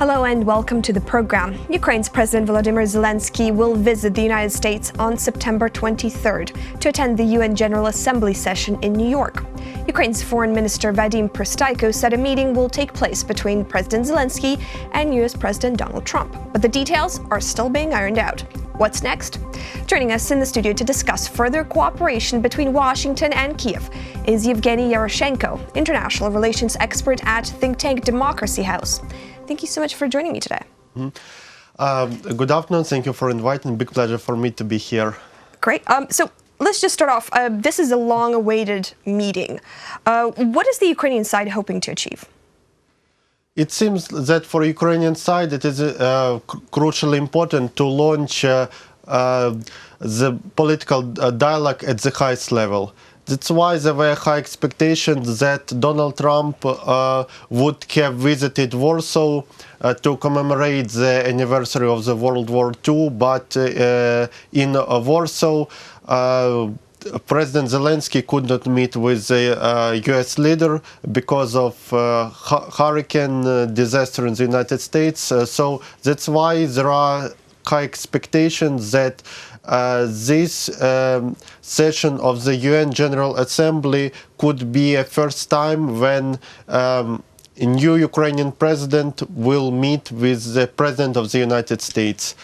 Hello and welcome to the program. Ukraine's President Volodymyr Zelensky will visit the United States on September 23rd to attend the UN General Assembly session in New York. Ukraine's Foreign Minister Vadym Prystaiko said a meeting will take place between President Zelensky and US President Donald Trump, but the details are still being ironed out. What's next? Joining us in the studio to discuss further cooperation between Washington and Kiev is Eugene Yaroshenko, international relations expert at think tank Democracy House. Thank you so much for joining me today. Good afternoon. Thank you for inviting. Big pleasure for me to be here. Great. So let's just start off. This is a long-awaited meeting. What is the Ukrainian side hoping to achieve? It seems that for Ukrainian side it is crucially important to launch the political dialogue at the highest level. That's why there were high expectations that Donald Trump would have visited Warsaw to commemorate the anniversary of the World War II, but in Warsaw, President Zelensky could not meet with the US leader because of hurricane disaster in the United States. So that's why there are high expectations that this session of the UN General Assembly could be a first time when a new Ukrainian president will meet with the President of the United States.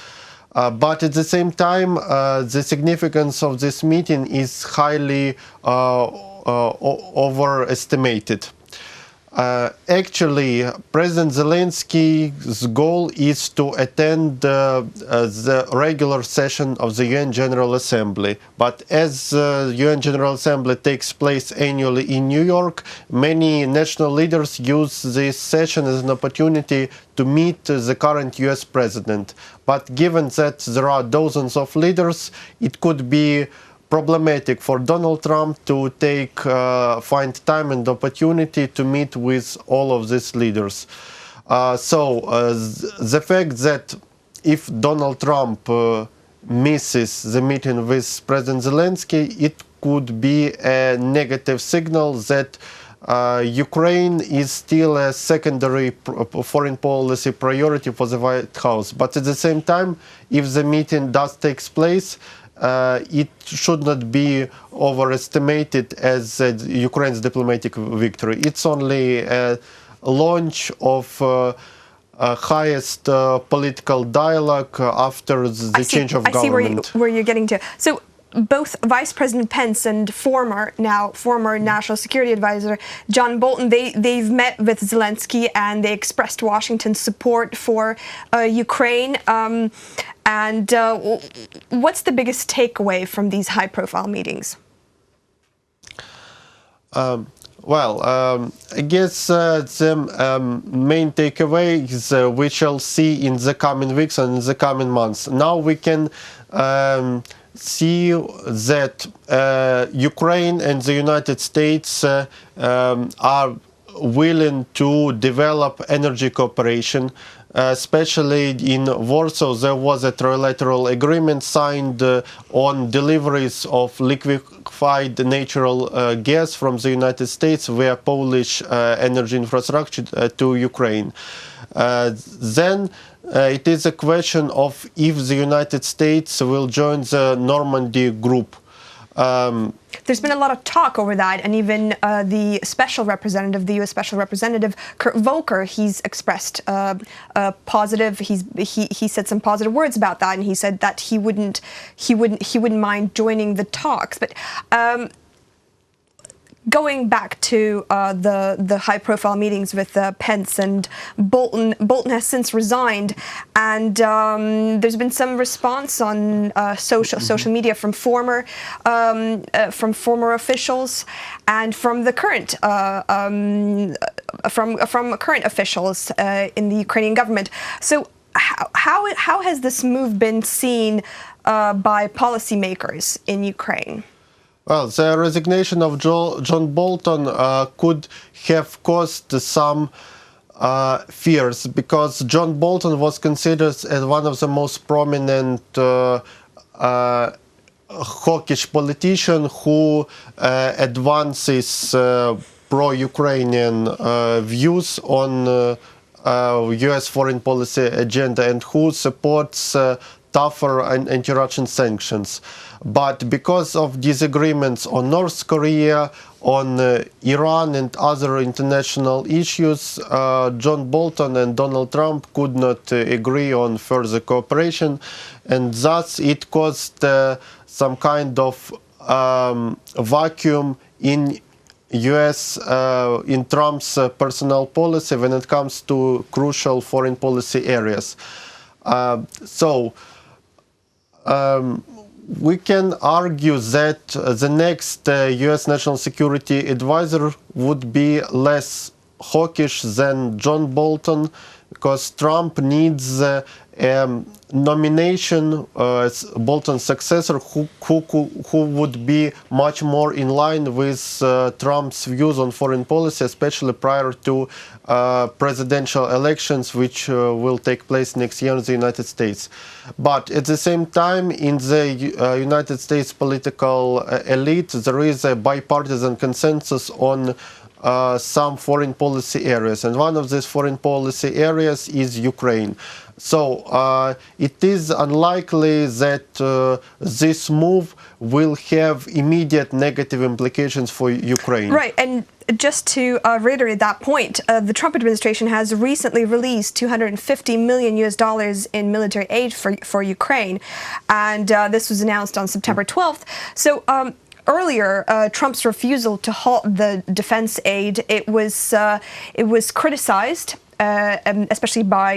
But at the same time, the significance of this meeting is highly overestimated. Actually, President Zelensky's goal is to attend the regular session of the UN General Assembly. But as the UN General Assembly takes place annually in New York, many national leaders use this session as an opportunity to meet the current US president. But given that there are dozens of leaders, it could be problematic for Donald Trump to find time and opportunity to meet with all of these leaders. The fact that if Donald Trump misses the meeting with President Zelensky, it could be a negative signal that Ukraine is still a secondary foreign policy priority for the White House. But at the same time, if the meeting does take place, it should not be overestimated as Ukraine's diplomatic victory. It's only a launch of highest political dialogue after the change of government. I see where you're getting to. So both Vice President Pence and former National Security Advisor John Bolton, they've met with Zelensky and they expressed Washington's support for Ukraine. And what's the biggest takeaway from these high-profile meetings? I guess the main takeaway is we shall see in the coming weeks and in the coming months. Now we can see that Ukraine and the United States are willing to develop energy cooperation. Especially in Warsaw, there was a trilateral agreement signed on deliveries of liquefied natural gas from the United States via Polish energy infrastructure to Ukraine. Then it is a question of if the United States will join the Normandy group. There's been a lot of talk over that, and even the special representative, the U.S. Special Representative Kurt Volker, he's expressed positive. He said some positive words about that, and he said that he wouldn't mind joining the talks. But going back to the high-profile meetings with Pence and Bolton, Bolton has since resigned, and there's been some response on social media from former officials and from the current from current officials in the Ukrainian government. So how has this move been seen by policymakers in Ukraine? Well, the resignation of John Bolton could have caused some fears, because John Bolton was considered as one of the most prominent hawkish politician who advances pro-Ukrainian views on U.S. foreign policy agenda and who supports tougher and anti-Russian sanctions. But because of disagreements on North Korea, on Iran and other international issues, John Bolton and Donald Trump could not agree on further cooperation, and thus it caused some kind of vacuum in U.S. In Trump's personal policy when it comes to crucial foreign policy areas. We can argue that the next U.S. National Security Advisor would be less hawkish than John Bolton, because Trump needs a nomination as Bolton's successor who would be much more in line with Trump's views on foreign policy, especially prior to presidential elections, which will take place next year in the United States. But at the same time, in the United States political elite, there is a bipartisan consensus on some foreign policy areas, and one of these foreign policy areas is Ukraine. So it is unlikely that this move will have immediate negative implications for Ukraine. Right, and just to reiterate that point, the Trump administration has recently released $250 million in military aid for Ukraine, and this was announced on September 12th. So earlier, Trump's refusal to halt the defense aid, it was criticized, especially by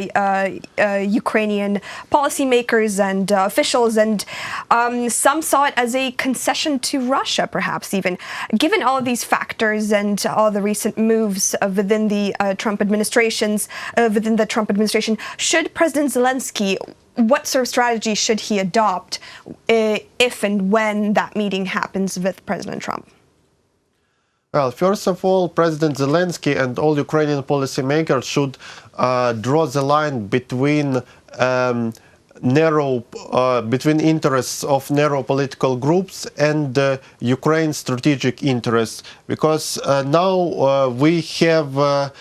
Ukrainian policymakers and officials, and some saw it as a concession to Russia, perhaps even. Given all of these factors and all the recent moves within the Trump administration, should President Zelensky, what sort of strategy should he adopt if and when that meeting happens with President Trump? Well, first of all, President Zelensky and all Ukrainian policymakers should draw the line between between interests of narrow political groups and Ukraine's strategic interests, because now we have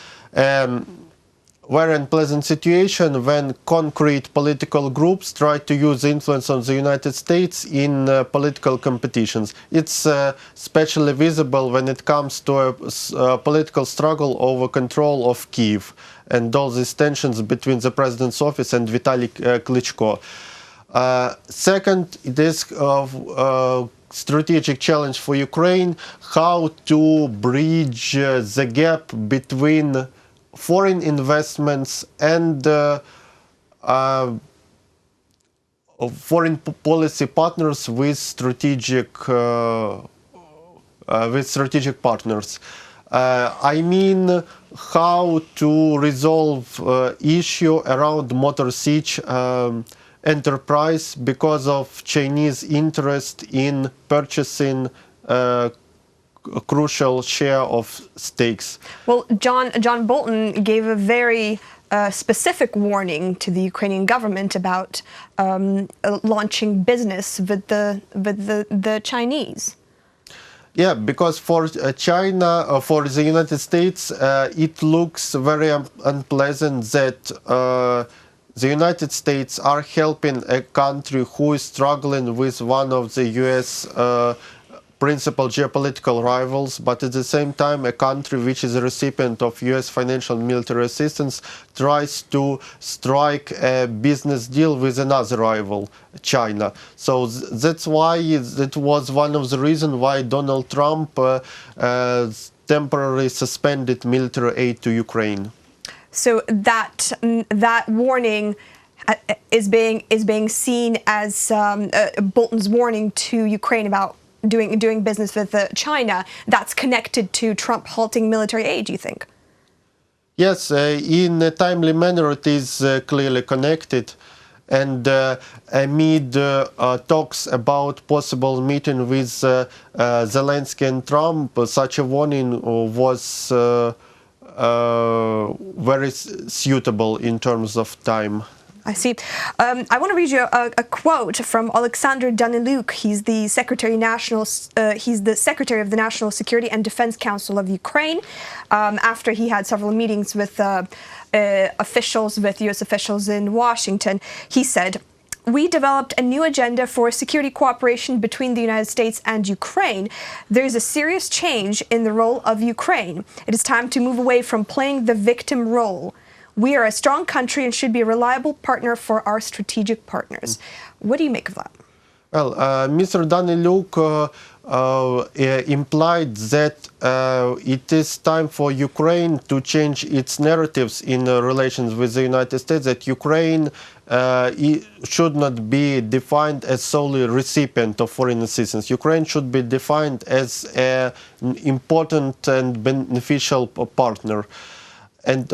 very unpleasant situation when concrete political groups try to use influence on the United States in political competitions. It's especially visible when it comes to a political struggle over control of Kyiv and all these tensions between the president's office and Vitaly Klitschko. Second, it is a strategic challenge for Ukraine how to bridge the gap between foreign investments and foreign policy partners with strategic partners. I mean, how to resolve issue around Motor Siege enterprise because of Chinese interest in purchasing a crucial share of stakes. Well, John Bolton gave a very specific warning to the Ukrainian government about launching business with the Chinese. Yeah, because for China, for the United States, it looks very unpleasant that the United States are helping a country who is struggling with one of the U.S. Principal geopolitical rivals, but at the same time a country which is a recipient of US financial and military assistance tries to strike a business deal with another rival, China. So that's why that was one of the reasons why Donald Trump temporarily suspended military aid to Ukraine. So that warning is being seen as Bolton's warning to Ukraine about doing business with China. That's connected to Trump halting military aid, you think? Yes, in a timely manner it is clearly connected. And amid talks about possible meeting with Zelensky and Trump, such a warning was very suitable in terms of time. I see. I want to read you a quote from Alexander Daniluk. He's the Secretary of the National Security and Defense Council of Ukraine. After he had several meetings with U.S. officials in Washington, he said, "We developed a new agenda for security cooperation between the United States and Ukraine. There is a serious change in the role of Ukraine. It is time to move away from playing the victim role. We are a strong country and should be a reliable partner for our strategic partners." What do you make of that? Well, Mr. Daniluk implied that it is time for Ukraine to change its narratives in relations with the United States, that Ukraine should not be defined as solely recipient of foreign assistance. Ukraine should be defined as an important and beneficial partner. And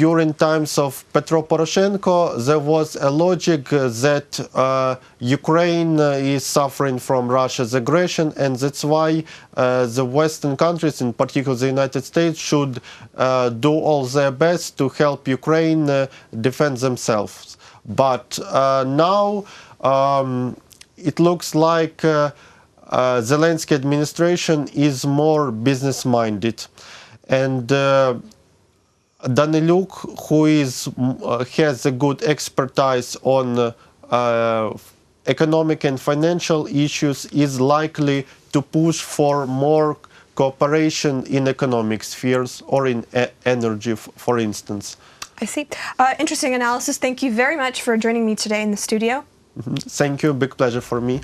during times of Petro Poroshenko, there was a logic that Ukraine is suffering from Russia's aggression, and that's why the Western countries, in particular the United States, should do all their best to help Ukraine defend themselves. But now it looks like Zelensky administration is more business-minded, and Daniluk, who has a good expertise on economic and financial issues, is likely to push for more cooperation in economic spheres or in energy, for instance. I see. Interesting analysis. Thank you very much for joining me today in the studio. Thank you. Big pleasure for me.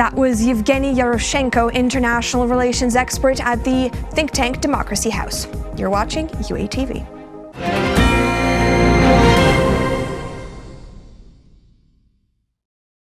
That was Eugene Yaroshenko, international relations expert at the think tank Democracy House. You're watching UATV.